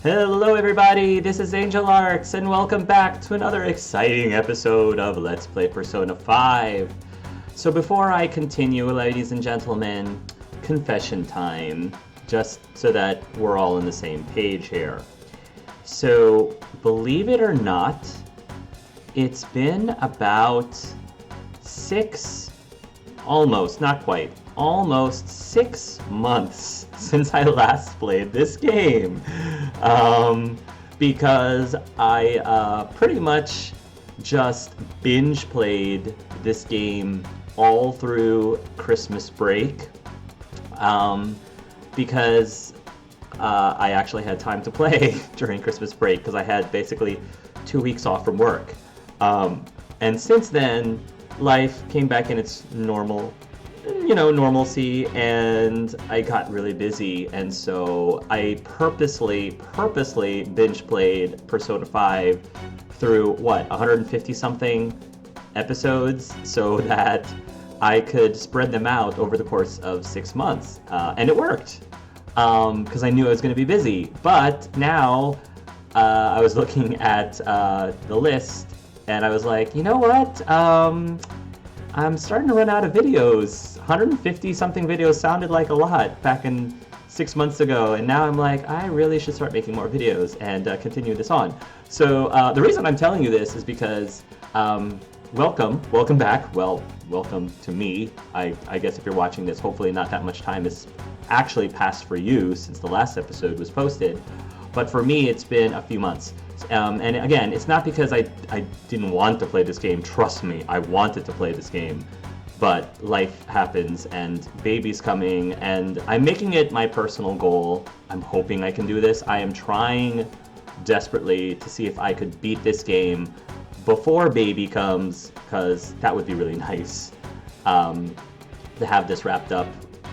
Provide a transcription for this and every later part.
Hello everybody, this is Angel Arcs, and welcome back to another exciting episode of Let's Play Persona 5. So before I continue, ladies and gentlemen, confession time, just so that we're all on the same page here. So, believe it or not, it's been about almost 6 months since I last played this game. Because I pretty much just binge played this game all through Christmas break. Because I actually had time to play during Christmas break because I had basically 2 weeks off from work. And since then, life came back in its normalcy, and I got really busy, and so I purposely binge played Persona 5 through 150 something episodes so that I could spread them out over the course of 6 months, and it worked because I knew I was going to be busy. But now I was looking at the list, and I was like, you know what? I'm starting to run out of videos. 150 something videos sounded like a lot back in 6 months ago, and now I'm like, I really should start making more videos and continue this on. So the reason I'm telling you this is because welcome back. Well, welcome to me. I guess if you're watching this, hopefully not that much time has actually passed for you since the last episode was posted. But for me, it's been a few months. And again, it's not because I didn't want to play this game. Trust me, I wanted to play this game. But life happens, and baby's coming, and I'm making it my personal goal. I'm hoping I can do this. I am trying desperately to see if I could beat this game before baby comes, because that would be really nice to have this wrapped up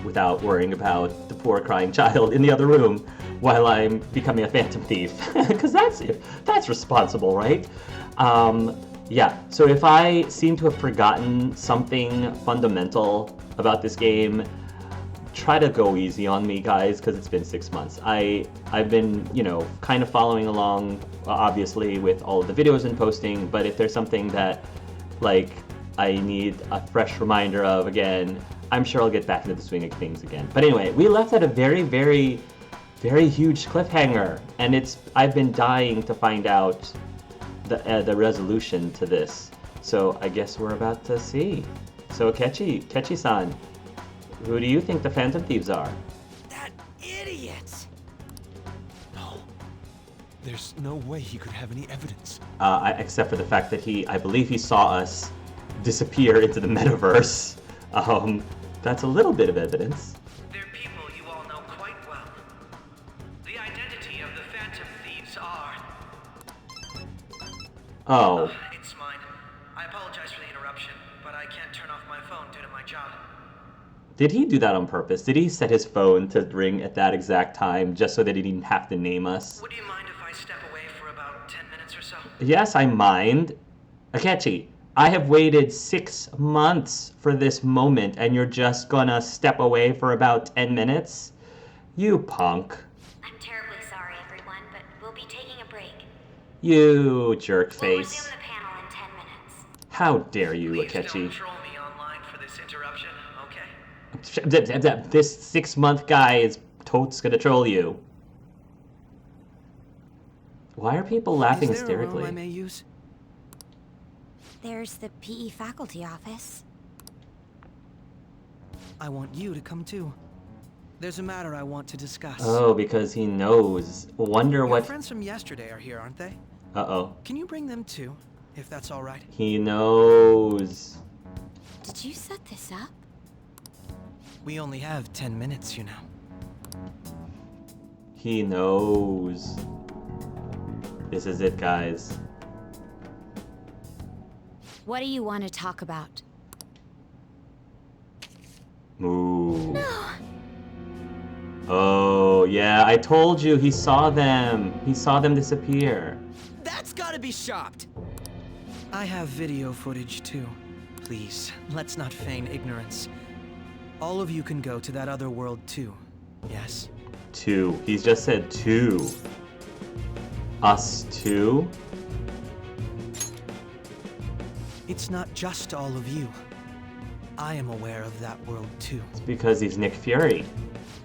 without worrying about the poor crying child in the other room while I'm becoming a phantom thief, because that's responsible, right? Yeah, so if I seem to have forgotten something fundamental about this game, try to go easy on me, guys, because it's been 6 months. I've been, kind of following along, obviously, with all of the videos and posting, but if there's something that, I need a fresh reminder of again, I'm sure I'll get back into the swing of things again. But anyway, we left at a very, very, very huge cliffhanger, and I've been dying to find out the resolution to this. So I guess we're about to see. So Kechi-san, who do you think the Phantom Thieves are? That idiot! No. There's no way he could have any evidence. Except for the fact that I believe he saw us disappear into the metaverse. That's a little bit of evidence. They're people you all know quite well. The identity of the Phantom Thieves are... Oh. It's mine. I apologize for the interruption, but I can't turn off my phone due to my job. Did he do that on purpose? Did he set his phone to ring at that exact time just so that he didn't have to name us? Would you mind if I step away for about 10 minutes or so? Yes, I mind. Akechi, I have waited 6 months for this moment, and you're just gonna step away for about 10 minutes? You punk. I'm terribly sorry, everyone, but we'll be taking a break. You jerk We'll face. resume the panel in 10 minutes. How dare you, Please don't Akechi. troll me online for this interruption, okay? This 6-month guy is totes gonna troll you. Why are people laughing Is there a room hysterically? I may use? There's the PE faculty office. I want you to come too. There's a matter I want to discuss. Oh, because he knows. Wonder Your what... friends from yesterday are here, aren't they? Uh-oh. Can you bring them too, if that's all right? He knows. Did you set this up? We only have 10 minutes, you know. He knows. This is it, guys. What do you want to talk about? Move. Oh, yeah, I told you he saw them. He saw them disappear. That's gotta be shopped! I have video footage too. Please, let's not feign ignorance. All of you can go to that other world too, yes? 2. He's just said 2. us too? It's not just all of you. I am aware of that world too. It's because he's Nick Fury.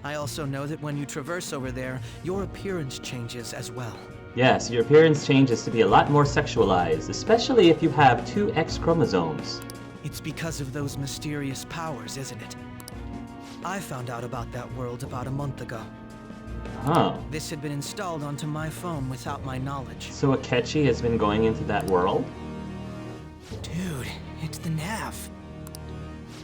I also know that when you traverse over there, your appearance changes as well. Yes, your appearance changes to be a lot more sexualized, especially if you have 2 X chromosomes. It's because of those mysterious powers, isn't it? I found out about that world about a month ago. Huh. This had been installed onto my phone without my knowledge. So Akechi has been going into that world? Dude, it's the nav.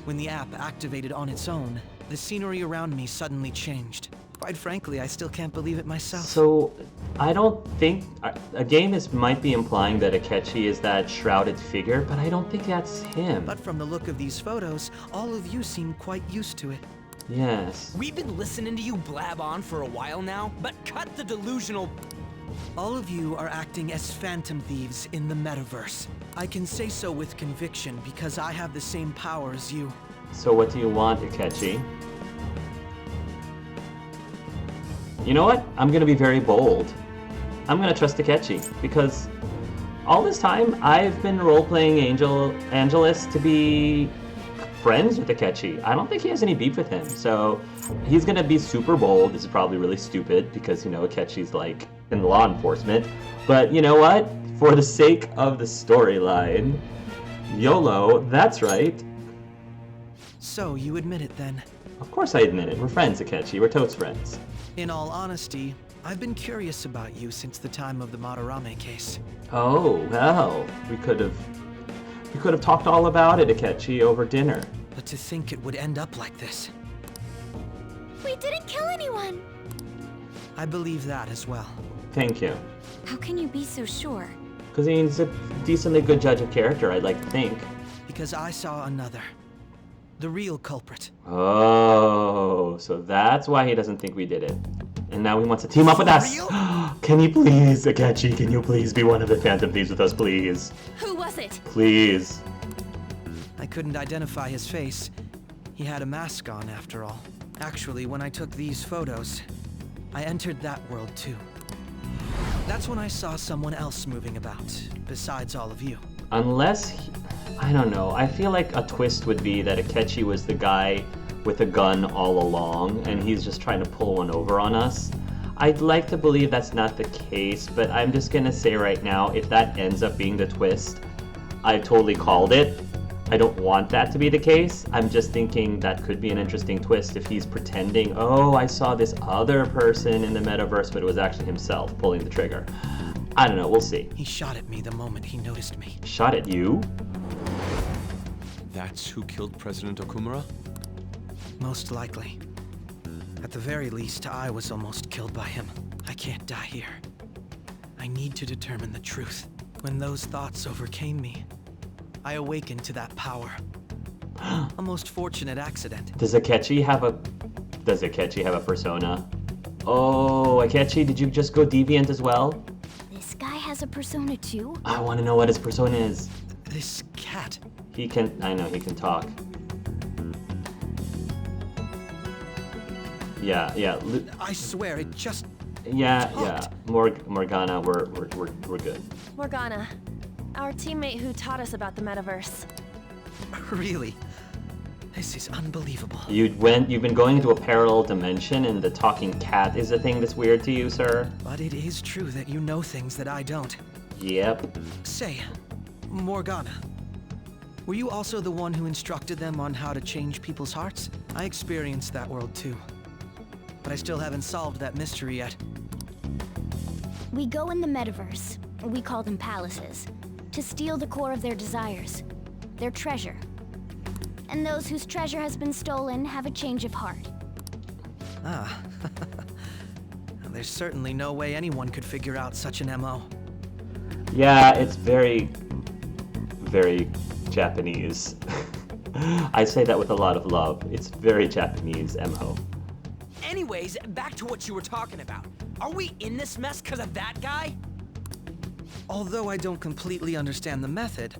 When the app activated on its own, the scenery around me suddenly changed. Quite frankly, I still can't believe it myself. So, I don't think... A game might be implying that Akechi is that shrouded figure, but I don't think that's him. But from the look of these photos, all of you seem quite used to it. Yes. We've been listening to you blab on for a while now, but cut the delusional... All of you are acting as phantom thieves in the metaverse. I can say so with conviction because I have the same power as you. So what do you want, Akechi? You know what? I'm gonna be very bold. I'm gonna trust Akechi, because all this time I've been role-playing Angelus to be friends with Akechi. I don't think he has any beef with him, so he's gonna be super bold. This is probably really stupid, because, you know, Akechi's like in law enforcement. But you know what? For the sake of the storyline, YOLO, that's right. So, you admit it then? Of course I admit it. We're friends, Akechi. We're totes friends. In all honesty, I've been curious about you since the time of the Madarame case. Oh, well, we could have talked all about it, Akechi, over dinner. But to think it would end up like this. We didn't kill anyone! I believe that as well. Thank you. How can you be so sure? Because he's a decently good judge of character, I'd like to think. Because I saw another. The real culprit. Oh, so that's why he doesn't think we did it. And now he wants to team up with us. real? Can you please, Akechi, can you please be one of the Phantom Thieves with us, please? Who was it? Please. I couldn't identify his face. He had a mask on, after all. Actually, when I took these photos, I entered that world too. That's when I saw someone else moving about, besides all of you. Unless, I don't know, I feel like a twist would be that Akechi was the guy with a gun all along, and he's just trying to pull one over on us. I'd like to believe that's not the case, but I'm just gonna say right now, if that ends up being the twist, I totally called it. I don't want that to be the case. I'm just thinking that could be an interesting twist if he's pretending, oh, I saw this other person in the metaverse, but it was actually himself pulling the trigger. I don't know, we'll see. He shot at me the moment he noticed me. Shot at you? That's who killed President Okumura? Most likely. At the very least, I was almost killed by him. I can't die here. I need to determine the truth. When those thoughts overcame me, I awakened to that power. A most fortunate accident. Does Akechi have a persona? Oh, Akechi, did you just go deviant as well? This guy has a persona too? I want to know what his persona is. This cat. I know he can talk. Yeah. I swear, it just... Yeah. talked. Morgana, we're good. Morgana, our teammate who taught us about the metaverse. Really? This is unbelievable. You've been going into a parallel dimension, and the talking cat is a thing that's weird to you, sir? But it is true that you know things that I don't. Yep. Say, Morgana, were you also the one who instructed them on how to change people's hearts? I experienced that world too. But I still haven't solved that mystery yet. We go in the metaverse, we call them palaces, to steal the core of their desires, their treasure. And those whose treasure has been stolen have a change of heart. Ah. There's certainly no way anyone could figure out such an MO. Yeah, it's very, very Japanese. I say that with a lot of love. It's very Japanese MO. Anyways, back to what you were talking about. Are we in this mess because of that guy? Although I don't completely understand the method,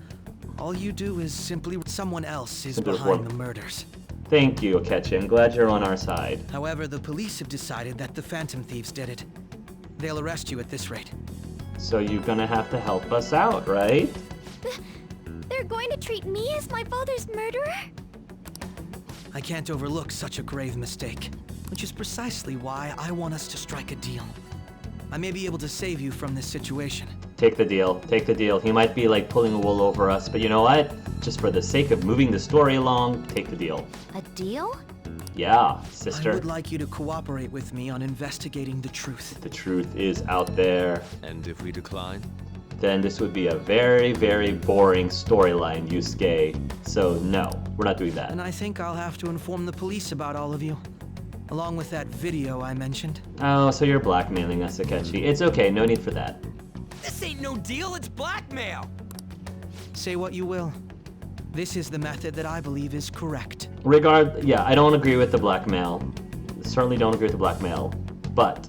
all you do is simply someone else is Simply behind what? the murders. Thank you, Akechi. I'm glad you're on our side. However, the police have decided that the Phantom Thieves did it. They'll arrest you at this rate. So you're gonna have to help us out, right? They're going to treat me as my father's murderer? I can't overlook such a grave mistake, which is precisely why I want us to strike a deal. I may be able to save you from this situation. Take the deal. Take the deal. He might be like pulling a wool over us, but you know what? Just for the sake of moving the story along, take the deal. A deal? Yeah, I sister. would like you to cooperate with me on investigating the truth. The truth is out there. And if we decline? Then this would be a very, very boring storyline, Yusuke. So no, we're not doing that. And I think I'll have to inform the police about all of you, along with that video I mentioned. Oh, so you're blackmailing us, Akechi. It's okay, no need for that. This ain't no deal, it's blackmail! Say what you will. This is the method that I believe is correct. Yeah, I don't agree with the blackmail. Certainly don't agree with the blackmail, but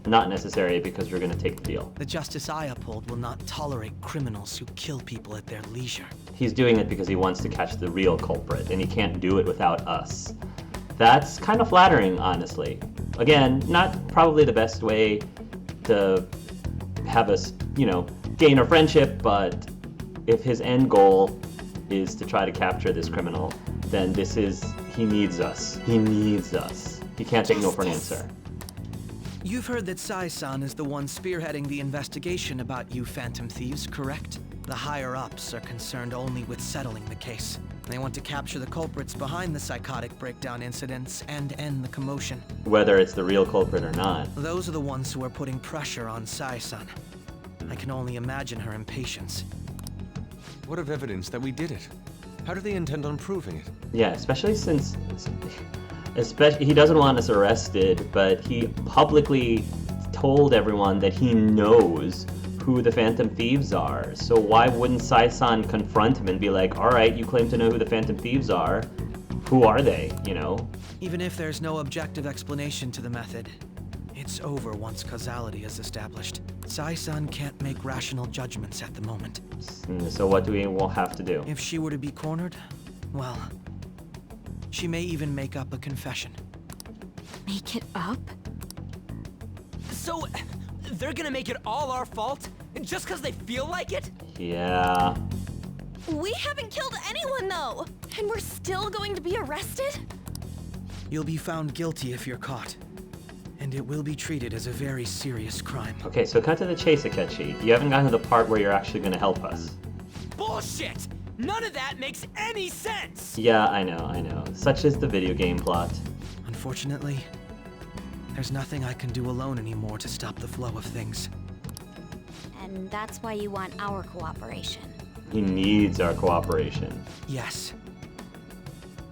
not necessary because we're gonna take the deal. The justice I uphold will not tolerate criminals who kill people at their leisure. He's doing it because he wants to catch the real culprit, and he can't do it without us. That's kind of flattering, honestly. Again, not probably the best way to have us, gain a friendship, but if his end goal is to try to capture this criminal, then he needs us. He needs us. He can't take no for an answer. You've heard that Sai-san is the one spearheading the investigation about you Phantom Thieves, correct? The higher-ups are concerned only with settling the case. They want to capture the culprits behind the psychotic breakdown incidents and end the commotion. Whether it's the real culprit or not. Those are the ones who are putting pressure on Sai-san. I can only imagine her impatience. What of evidence that we did it? How do they intend on proving it? Yeah, especially since he doesn't want us arrested, but he publicly told everyone that he knows who the Phantom Thieves are. So why wouldn't Sai-san confront him and be like, all right, you claim to know who the Phantom Thieves are. Who are they, Even if there's no objective explanation to the method, it's over once causality is established. Sai-san can't make rational judgments at the moment. So what do we will have to do? If she were to be cornered, well, she may even make up a confession. Make it up? So, they're gonna make it all our fault? Just because they feel like it? Yeah. We haven't killed anyone, though! And we're still going to be arrested? You'll be found guilty if you're caught. And it will be treated as a very serious crime. Okay, so cut to the chase, Akechi. You haven't gotten to the part where you're actually going to help us. Bullshit! None of that makes any sense! Yeah, I know. Such is the video game plot. Unfortunately, there's nothing I can do alone anymore to stop the flow of things. And that's why you want our cooperation. He needs our cooperation. Yes.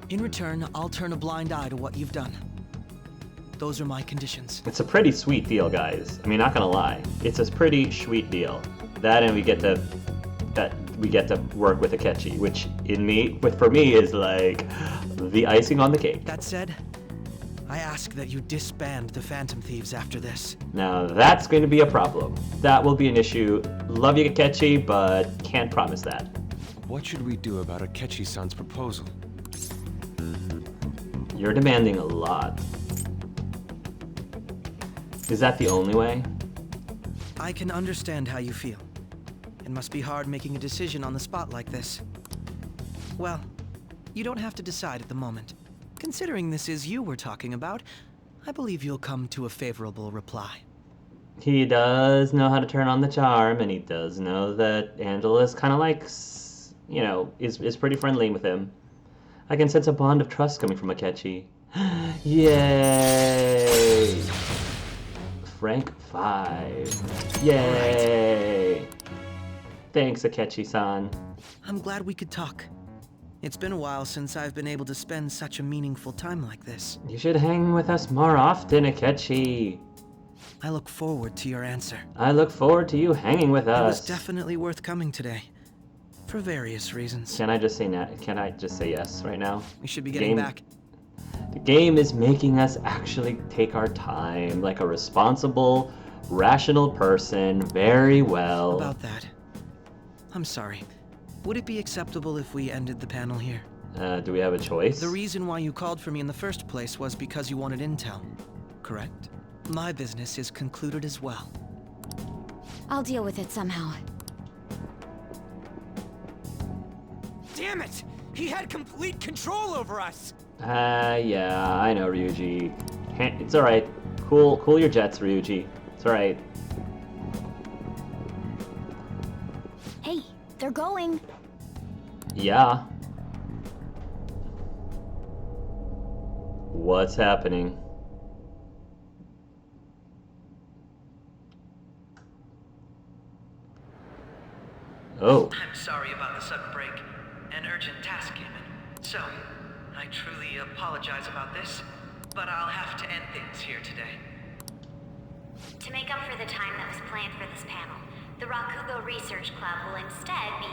In return, I'll turn a blind eye to what you've done. Those are my conditions. It's a pretty sweet deal, guys. I mean, not gonna lie. It's a pretty sweet deal. That and we get to work with Akechi, which for me is like the icing on the cake. That said, I ask that you disband the Phantom Thieves after this. Now that's going to be a problem. That will be an issue. Love you, Akechi, but can't promise that. What should we do about Akechi-san's proposal? You're demanding a lot. Is that the only way? I can understand how you feel. It must be hard making a decision on the spot like this. Well, you don't have to decide at the moment. Considering this is you we're talking about, I believe you'll come to a favorable reply. He does know how to turn on the charm, and he does know that Angela's kind of like, is pretty friendly with him. I can sense a bond of trust coming from Akechi. Yay! Rank 5. Yay! Thanks, Akechi-san. I'm glad we could talk. It's been a while since I've been able to spend such a meaningful time like this. You should hang with us more often, Akechi. I look forward to your answer. I look forward to you hanging with It was us. definitely worth coming today. For various reasons. Can I just say yes right now? We should be getting back. The game is making us actually take our time like a responsible, rational person. Very well. About that, I'm sorry. Would it be acceptable if we ended the panel here? Do we have a choice? The reason why you called for me in the first place was because you wanted intel, correct? My business is concluded as well. I'll deal with it somehow. Damn it! He had complete control over us! Yeah, I know, Ryuji. It's alright. Cool your jets, Ryuji. It's alright. Hey, they're going. Yeah. What's happening? Oh. I'm sorry about the sudden break. An urgent task came in. So, I truly apologize about this, but I'll have to end things here today. To make up for the time that was planned for this panel, the Rakugo Research Club will instead be...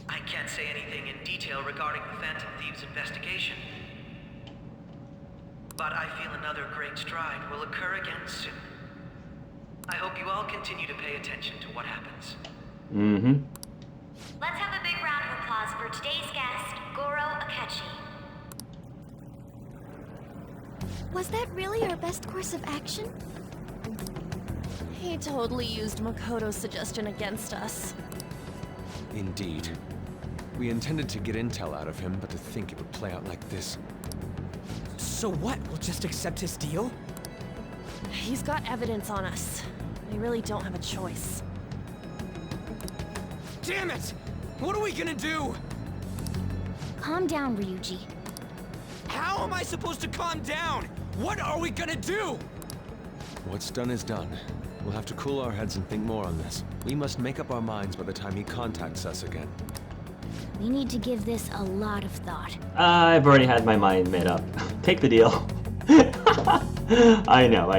I can't say anything in detail regarding the Phantom Thieves investigation, but I feel another great stride will occur again soon. I hope you all continue to pay attention to what happens. Mm-hmm. Let's have a big round of applause for today's guest, Goro Akechi. Was that really our best course of action? He totally used Makoto's suggestion against us. Indeed. We intended to get intel out of him, but to think it would play out like this. So what? We'll just accept his deal? He's got evidence on us. We really don't have a choice. Damn it! What are we gonna do? Calm down, Ryuji. How am I supposed to calm down? What are we gonna do? What's done is done. We'll have to cool our heads and think more on this. We must make up our minds by the time he contacts us again. We need to give this a lot of thought. I've already had my mind made up. Take the deal. I know.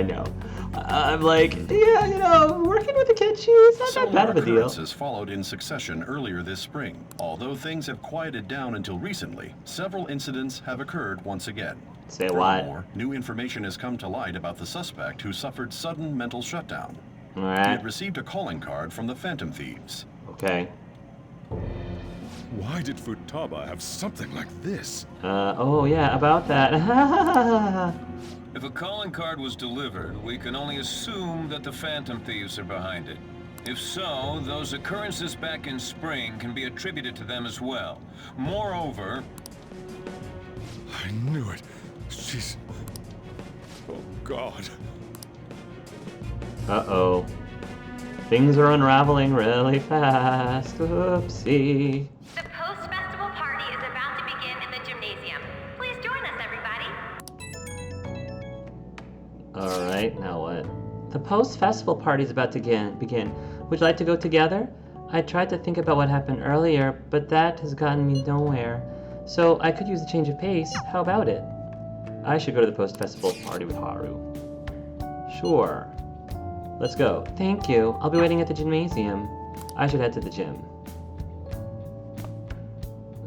I'm like, yeah, you know, working with Akechi is not that bad of a deal. Occurrences followed in succession earlier this spring. Although things have quieted down until recently, several incidents have occurred once again. Say what? Furthermore, new information has come to light about the suspect who suffered sudden mental shutdown. He Alright. had received a calling card from the Phantom Thieves. Okay. Why did Futaba have something like this? Oh yeah, about that. If a calling card was delivered, we can only assume that the Phantom Thieves are behind it. If so, those occurrences back in spring can be attributed to them as well. Moreover... I knew it. She's... Oh, God. Uh-oh. Things are unraveling really fast. Oopsie. The post-festival party is about to begin in the gymnasium. Please join us, everybody. Alright, now what? The post-festival party's about to begin. Would you like to go together? I tried to think about what happened earlier, but that has gotten me nowhere. So I could use a change of pace. How about it? I should go to the post-festival party with Haru. Sure. Let's go. Thank you. I'll be waiting at the gymnasium. I should head to the gym.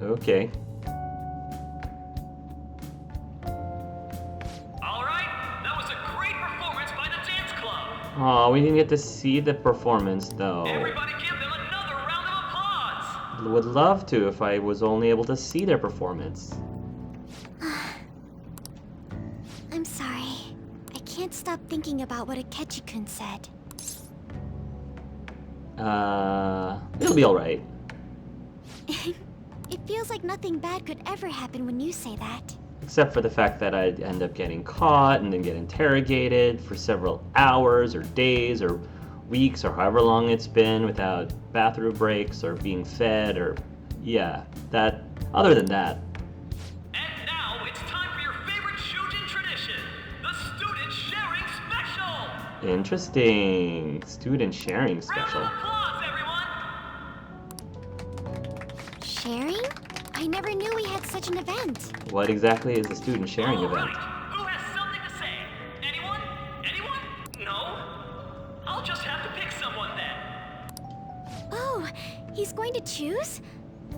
Okay. Alright, that was a great performance by the dance club. Aw, we didn't get to see the performance though. Everybody give them another round of applause. Would love to if I was only able to see their performance. I'm sorry. I can't stop thinking about what Akechi-kun said. It'll be alright. It feels like nothing bad could ever happen when you say that. Except for the fact that I'd end up getting caught and then get interrogated for several hours or days or weeks or however long it's been without bathroom breaks or being fed or... yeah, that... other than that. And now it's time for your favorite Shujin tradition, the Student Sharing Special! Interesting. Student sharing special. Round of applause, everyone! Sharing? I never knew we had such an event. What exactly is the student sharing All event? right, who has something to say? Anyone? Anyone? No? I'll just have to pick someone then. Oh, he's going to choose?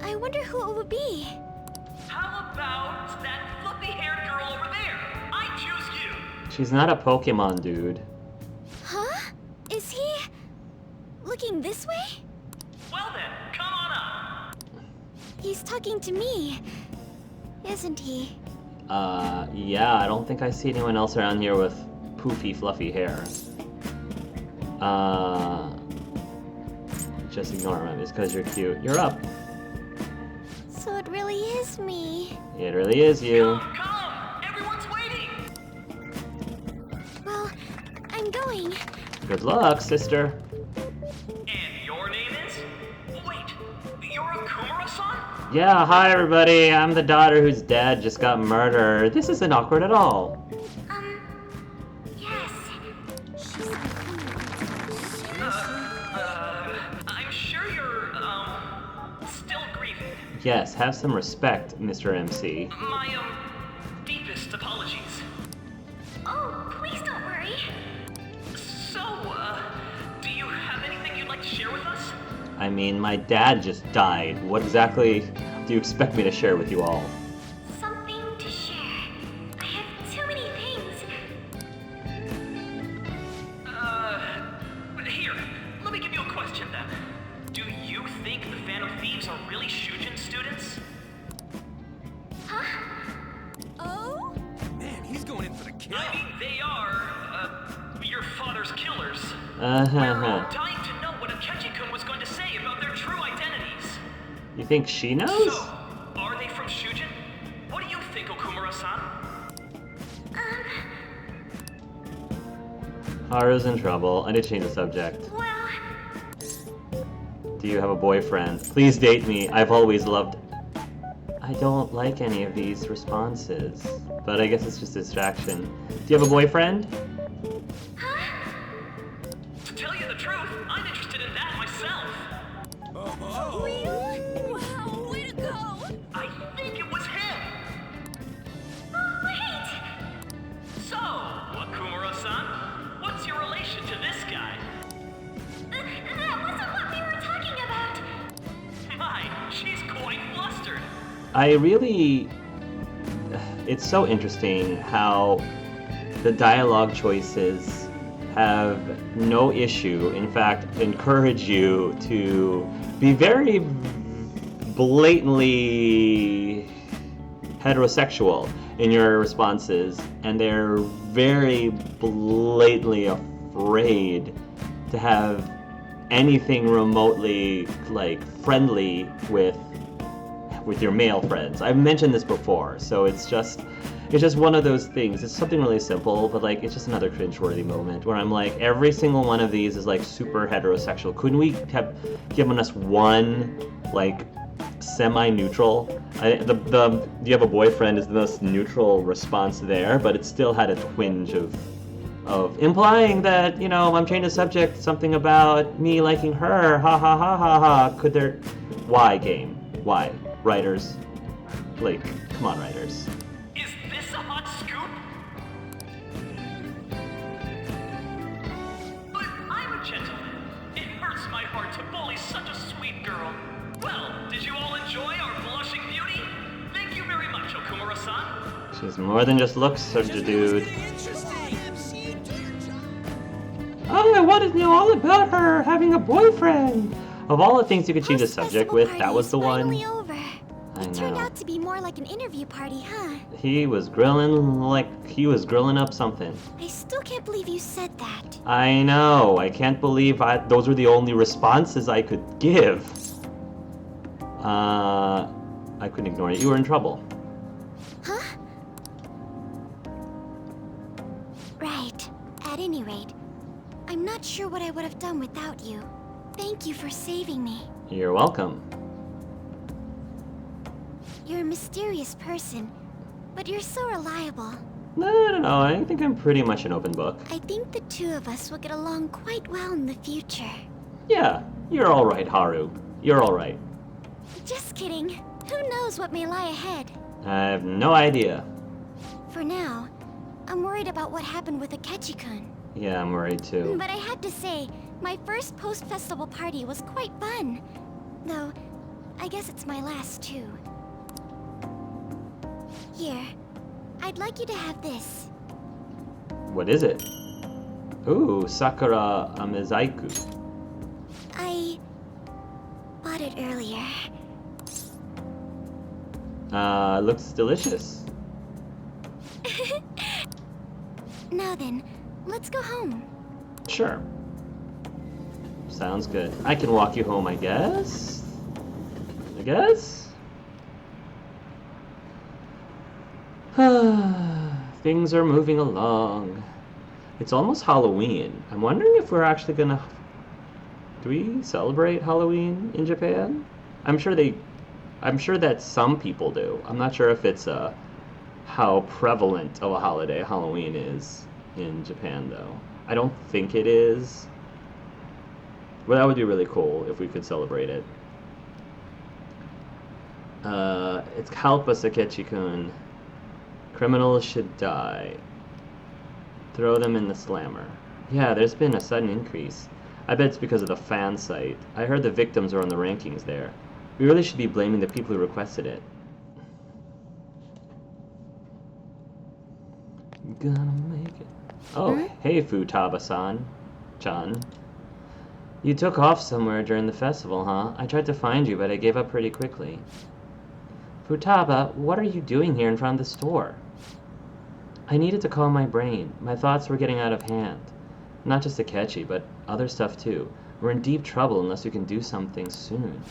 I wonder who it would be. How about that fluffy-haired girl over there? I choose you. She's not a Pokemon, dude. Huh? Is he... looking this way? Well then, come on up. He's talking to me, isn't he? Yeah, I don't think I see anyone else around here with poofy, fluffy hair. Just ignore him. It's because you're cute. You're up. So it really is me. It really is you. Come! Everyone's waiting! Well, I'm going. Good luck, sister. And your name is? Wait, you're Akumura-san? Yeah, hi everybody. I'm the daughter whose dad just got murdered. This isn't awkward at all. Yes. I'm sure you're, still grieving. Yes, have some respect, Mr. MC. My, deepest apologies. Oh, please don't worry. So, do you have anything you'd like to share with us? I mean, my dad just died. What exactly do you expect me to share with you all? Something to share. I have too many things. Here, let me give you a question then. Do you think the Phantom Thieves are really Shujin students? Huh? Oh? Man, he's going in for the kill. I mean, they are, your father's killers. Uh-huh. We're all dying to know what Akechi-kun was going to say about their true identities. You think she knows? So, are they from Shujin? What do you think, Okumura-san? Haru's in trouble. I need to change the subject. Well, Do you have a boyfriend? Please date me. I've always loved... I don't like any of these responses. But I guess it's just a distraction. Do you have a boyfriend? To tell you the truth, I'm interested in that myself. Really? Wow, way to go! I think it was him. oh, wait. So, Akumura-san, what's your relation to this guy? That wasn't what we were talking about. My, she's quite flustered. I really... It's so interesting how the dialogue choices have no issue, in fact, encourage you to be very blatantly heterosexual in your responses, and they're very blatantly afraid to have anything remotely, like, friendly with your male friends. I've mentioned this before, so it's just one of those things. It's something really simple, but like it's just another cringeworthy moment where I'm like, every single one of these is like super heterosexual. Couldn't we have given us one like semi-neutral? The "you have a boyfriend" is the most neutral response there, but it still had a twinge of implying that, you know, I'm changing the subject, something about me liking her. Ha ha ha ha ha. Could there? Why game? Why? Writers, like, come on, writers. Is this a hot scoop? But I'm a gentleman. It hurts my heart to bully such a sweet girl. Well, did you all enjoy our blushing beauty? Thank you very much, Okumura-san. She's more than just looks, such a dude. Oh, I wanted to know all about her having a boyfriend. Of all the things you could change the subject with, that was the one. Over. I It turned know. out to be more like an interview party, huh? He was grilling up something. I still can't believe you said that. I know. I can't believe those were the only responses I could give. I couldn't ignore it. You were in trouble. Huh? Right. At any rate, I'm not sure what I would have done without you. Thank you for saving me. You're welcome. You're a mysterious person, but you're so reliable. No. I think I'm pretty much an open book. I think the two of us will get along quite well in the future. Yeah, you're all right, Haru. You're all right. Just kidding. Who knows what may lie ahead? I have no idea. For now, I'm worried about what happened with Akechi-kun. Yeah, I'm worried too. But I had to say, my first post-festival party was quite fun. Though, I guess it's my last too. Here, I'd like you to have this. What is it? Ooh, Sakura Amezaiku. I bought it earlier. Looks delicious. Now then, let's go home. Sure. Sounds good. I can walk you home, I guess? I guess? Things are moving along. It's almost Halloween. I'm wondering if we're actually gonna... Do we celebrate Halloween in Japan? I'm sure that some people do. I'm not sure if it's how prevalent of a holiday Halloween is in Japan, though. I don't think it is. Well, that would be really cool if we could celebrate it. It's help us, Akechi-kun. Criminals should die. Throw them in the slammer. Yeah, there's been a sudden increase. I bet it's because of the fan site. I heard the victims are on the rankings there. We really should be blaming the people who requested it. Gonna make it. Oh, hey Futaba-san. Chan. You took off somewhere during the festival, huh? I tried to find you, but I gave up pretty quickly. Futaba, what are you doing here in front of the store? I needed to calm my brain. My thoughts were getting out of hand. Not just Akechi, but other stuff too. We're in deep trouble unless we can do something soon.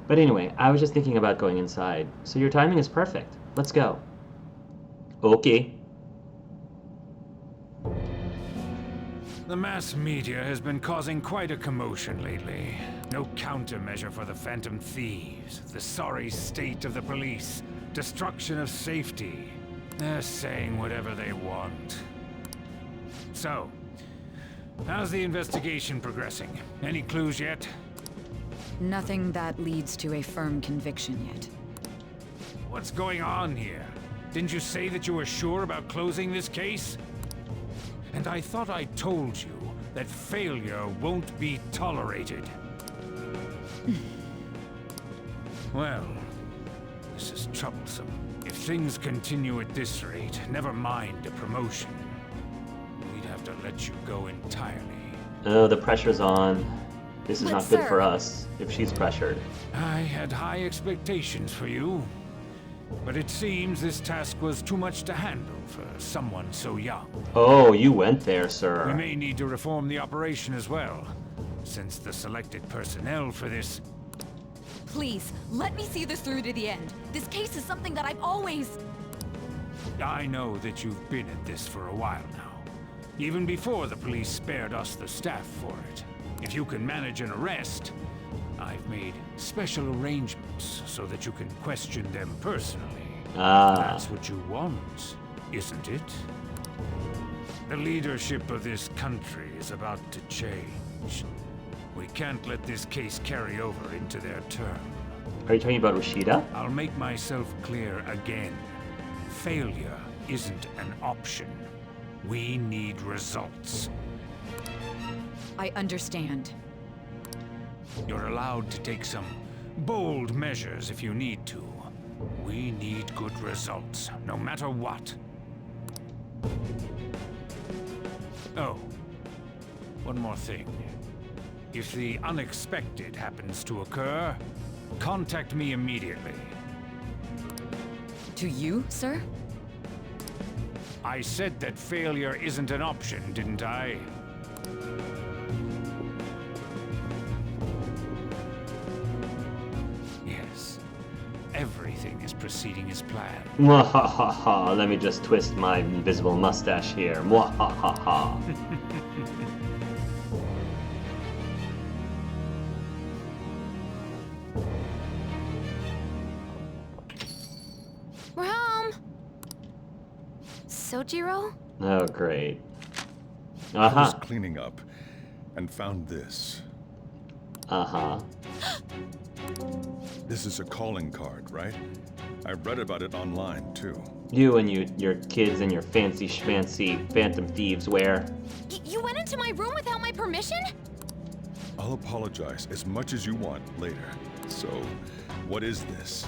But anyway, I was just thinking about going inside, so your timing is perfect. Let's go. Okay. The mass media has been causing quite a commotion lately. No countermeasure for the Phantom Thieves, the sorry state of the police, destruction of safety. They're saying whatever they want. So, how's the investigation progressing? Any clues yet? Nothing that leads to a firm conviction yet. What's going on here? Didn't you say that you were sure about closing this case? And I thought I told you that failure won't be tolerated. Well, this is troublesome. If things continue at this rate, never mind a promotion. We'd have to let you go entirely. Oh, the pressure's on. This is not good for us, if she's pressured. I had high expectations for you. But it seems this task was too much to handle for someone so young. Oh, you went there, sir. We may need to reform the operation as well, since the selected personnel for this... Please, let me see this through to the end. This case is something that I've always... I know that you've been at this for a while now. Even before the police spared us the staff for it. If you can manage an arrest, I've made special arrangements so that you can question them personally. That's what you want, isn't it? The leadership of this country is about to change. We can't let this case carry over into their term. Are you talking about Rashida? I'll make myself clear again. Failure isn't an option. We need results. I understand. You're allowed to take some bold measures if you need to. We need good results, no matter what. Oh, one more thing. If the unexpected happens to occur, contact me immediately. To you, sir? I said that failure isn't an option, didn't I? Yes. Everything is proceeding as planned. Mwahaha, let me just twist my invisible mustache here. Mwahaha. We're home! Sojiro? Oh, great. I was cleaning up and found this. This is a calling card, right? I read about it online, too. You and your kids and your fancy schmancy Phantom Thieves wear. You went into my room without my permission? I'll apologize as much as you want later. So, what is this?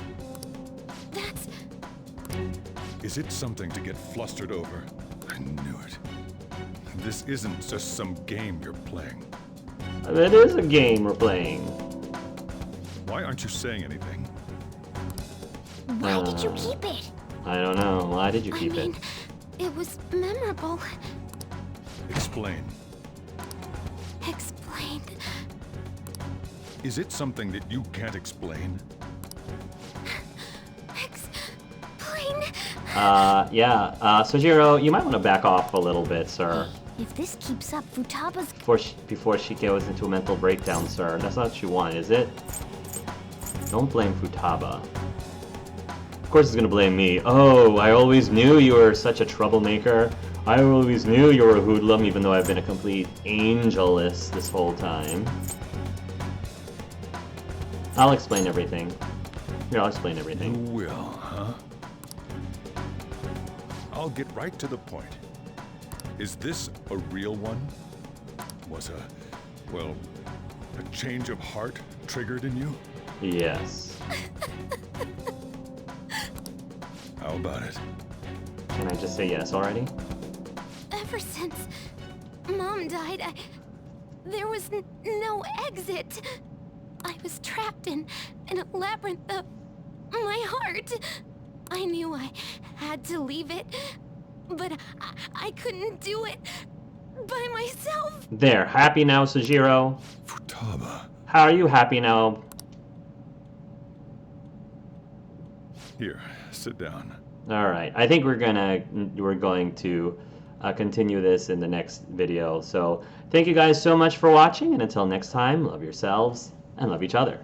That's... Is it something to get flustered over? I knew it. This isn't just some game you're playing. It is a game we're playing. Why aren't you saying anything? Why did you keep it? I don't know. Why did you keep it? It was memorable. Explain. Explain. Is it something that you can't explain? Explain? Yeah. Sojiro, you might want to back off a little bit, sir. If this keeps up, Futaba's... Before she goes into a mental breakdown, sir. That's not what you want, is it? Don't blame Futaba. Of course he's gonna blame me. Oh, I always knew you were such a troublemaker. I always knew you were a hoodlum, even though I've been a complete angeless this whole time. I'll explain everything. Here, I'll explain everything. You will, huh? I'll get right to the point. Is this a real one? Was well, a change of heart triggered in you? Yes. How about it? Can I just say yes already? Ever since Mom died, there was no exit. I was trapped in a labyrinth of my heart. I knew I had to leave it, but I couldn't do it by myself. There, happy now, Sojiro? Futaba. How are you happy now? Here, sit down. Alright, I think we're going to continue this in the next video. So, thank you guys so much for watching, and until next time, love yourselves and love each other.